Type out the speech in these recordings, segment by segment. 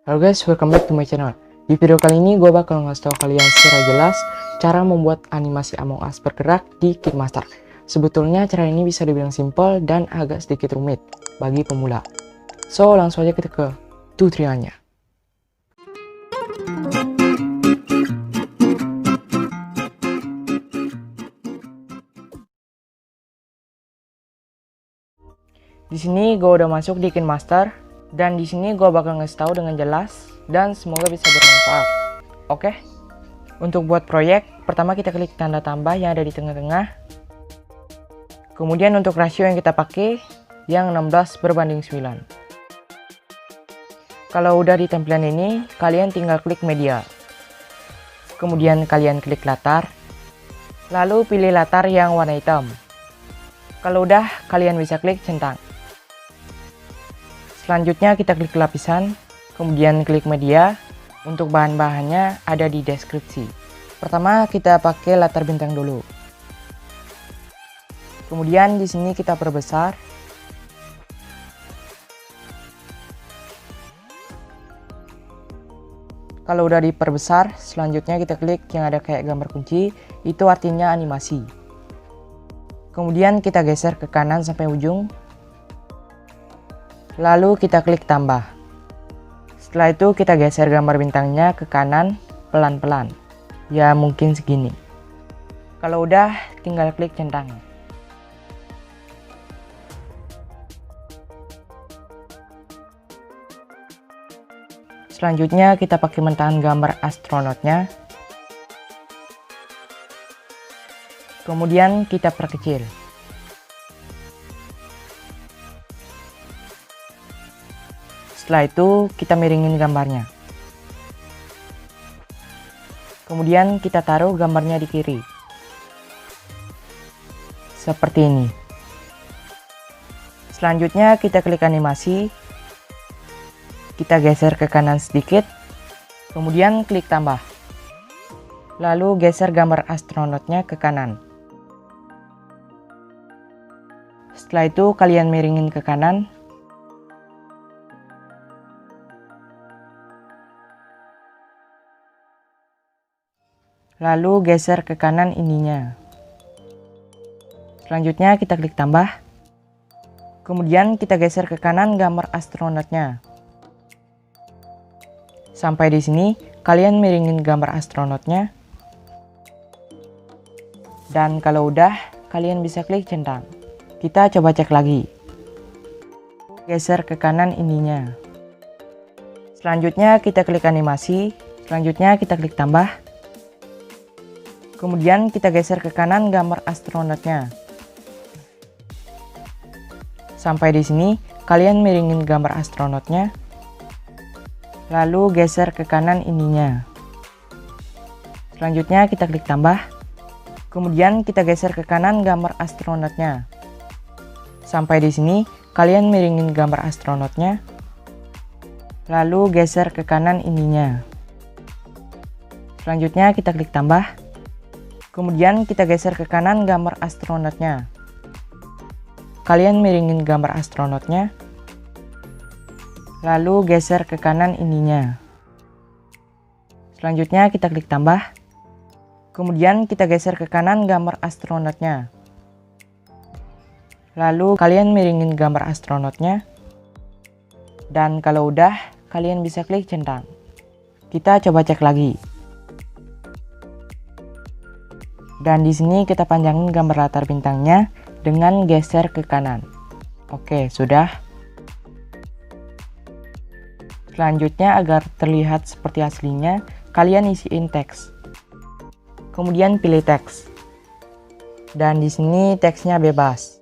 Halo guys, welcome back to my channel. Di video kali ini gue bakal ngasih tau kalian secara jelas cara membuat animasi Among Us bergerak di KineMaster. Sebetulnya cara ini bisa dibilang simple dan agak sedikit rumit bagi pemula. So langsung aja kita ke tutorialnya. Di sini gue udah masuk di KineMaster dan di sini gue bakal ngasih tahu dengan jelas dan semoga bisa bermanfaat. Oke. Untuk buat proyek, pertama kita klik tanda tambah yang ada di tengah-tengah. Kemudian untuk rasio yang kita pakai yang 16:9. Kalau udah di tampilan ini, kalian tinggal klik media. Kemudian kalian klik latar. Lalu pilih latar yang warna hitam. Kalau udah, kalian bisa klik centang. Selanjutnya kita klik lapisan, kemudian klik media. Untuk bahan-bahannya ada di deskripsi. Pertama kita pakai latar bintang dulu. Kemudian di sini kita perbesar. Kalau udah diperbesar, selanjutnya kita klik yang ada kayak gambar kunci, itu artinya animasi. Kemudian kita geser ke kanan sampai ujung. Lalu kita klik tambah. Setelah itu kita geser gambar bintangnya ke kanan pelan-pelan. Ya mungkin segini. Kalau udah tinggal klik centang. Selanjutnya kita pakai mentahan gambar astronotnya. Kemudian kita perkecil. Setelah itu kita miringin gambarnya. Kemudian kita taruh gambarnya di kiri. Seperti ini. Selanjutnya kita klik animasi. Kita geser ke kanan sedikit. Kemudian klik tambah. Lalu geser gambar astronotnya ke kanan. Setelah itu kalian miringin ke kanan. Lalu geser ke kanan ininya. Selanjutnya kita klik tambah. Kemudian kita geser ke kanan gambar astronotnya. Sampai di sini kalian miringin gambar astronotnya. Dan kalau udah, kalian bisa klik centang. Kita coba cek lagi. Geser ke kanan ininya. Selanjutnya kita klik animasi. Selanjutnya kita klik tambah. Kemudian kita geser ke kanan gambar astronotnya. Sampai di sini, kalian miringin gambar astronotnya. Lalu geser ke kanan ininya. Selanjutnya kita klik tambah. Kemudian kita geser ke kanan gambar astronotnya. Sampai di sini, kalian miringin gambar astronotnya. Lalu geser ke kanan ininya. Selanjutnya kita klik tambah. Kemudian kita geser ke kanan gambar astronotnya. Kalian miringin gambar astronotnya. Lalu geser ke kanan ininya. Selanjutnya kita klik tambah. Kemudian kita geser ke kanan gambar astronotnya. Lalu kalian miringin gambar astronotnya. Dan kalau udah, kalian bisa klik centang. Kita coba cek lagi. Dan di sini kita panjangin gambar latar bintangnya dengan geser ke kanan. Oke, sudah. Selanjutnya agar terlihat seperti aslinya, kalian isiin teks. Kemudian pilih teks. Dan di sini teksnya bebas.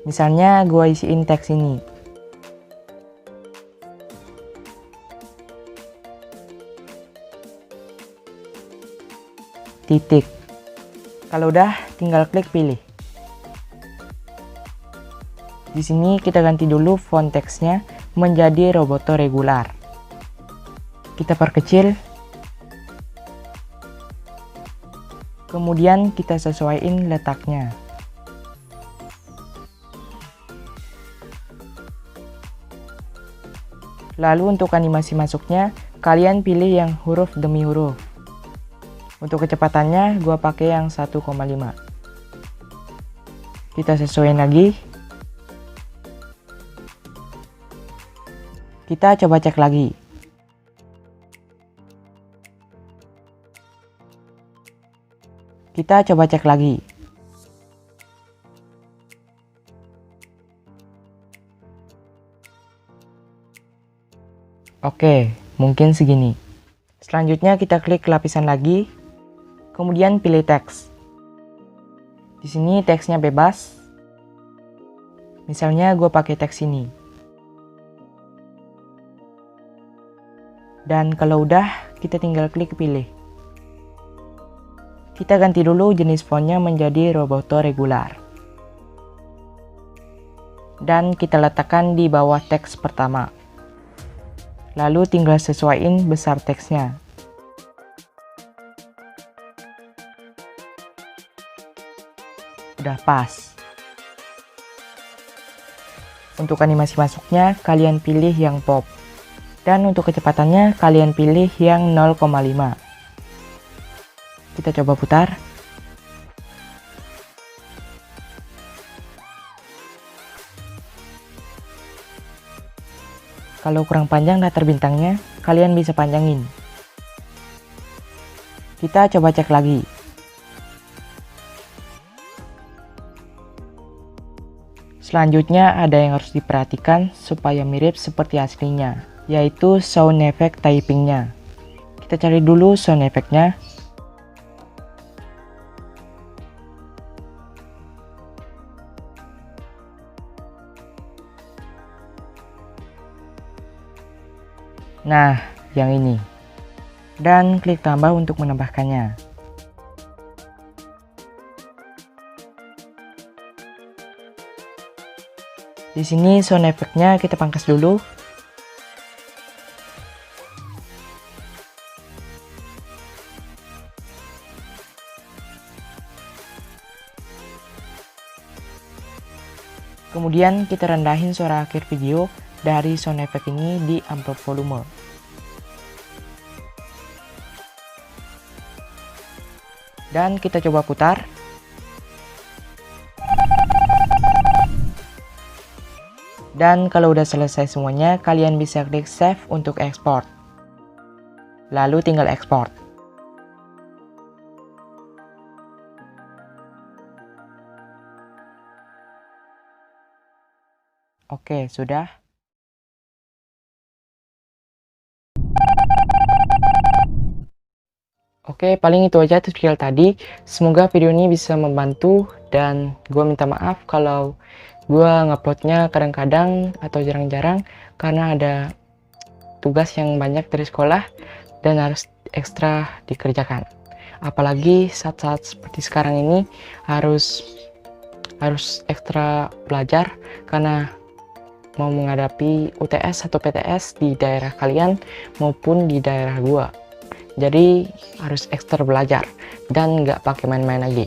Misalnya gua isiin teks ini. Titik. Kalau udah, tinggal klik pilih. Di sini kita ganti dulu font teksnya menjadi Roboto regular. Kita perkecil. Kemudian kita sesuaiin letaknya. Lalu untuk animasi masuknya, kalian pilih yang huruf demi huruf. Untuk kecepatannya, gua pakai yang 1,5. Kita sesuaiin lagi. Kita coba cek lagi. Kita coba cek lagi. Oke, mungkin segini. Selanjutnya kita klik lapisan lagi, kemudian pilih teks. Di sini teksnya bebas. Misalnya gue pakai teks ini. Dan kalau udah, kita tinggal klik pilih. Kita ganti dulu jenis fontnya menjadi Roboto regular. Dan kita letakkan di bawah teks pertama. Lalu tinggal sesuaiin besar teksnya. Udah pas. Untuk animasi masuknya, kalian pilih yang pop. Dan untuk kecepatannya, kalian pilih yang 0,5. Kita coba putar. Kalau kurang panjang latar bintangnya, kalian bisa panjangin. Kita coba cek lagi. Selanjutnya ada yang harus diperhatikan supaya mirip seperti aslinya, yaitu sound effect typingnya. Kita cari dulu sound effectnya. Nah, yang ini. Dan klik tambah untuk menambahkannya. Di sini sound effect-nya kita pangkas dulu. Kemudian kita rendahin suara akhir video dari sound effect ini di amplop volume. Dan kita coba putar. Dan kalau udah selesai semuanya, kalian bisa klik save untuk ekspor. Lalu tinggal ekspor. Oke, sudah. Oke, paling itu aja tutorial tadi. Semoga video ini bisa membantu dan gue minta maaf kalau gue nguploadnya kadang-kadang atau jarang-jarang karena ada tugas yang banyak dari sekolah dan harus ekstra dikerjakan. Apalagi saat-saat seperti sekarang ini harus ekstra belajar karena mau menghadapi UTS atau PTS di daerah kalian maupun di daerah gua. Jadi harus ekstra belajar dan nggak pakai main-main lagi.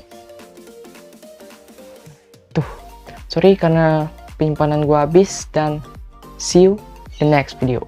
Tuh, sorry karena penyimpanan gua habis dan see you the next video.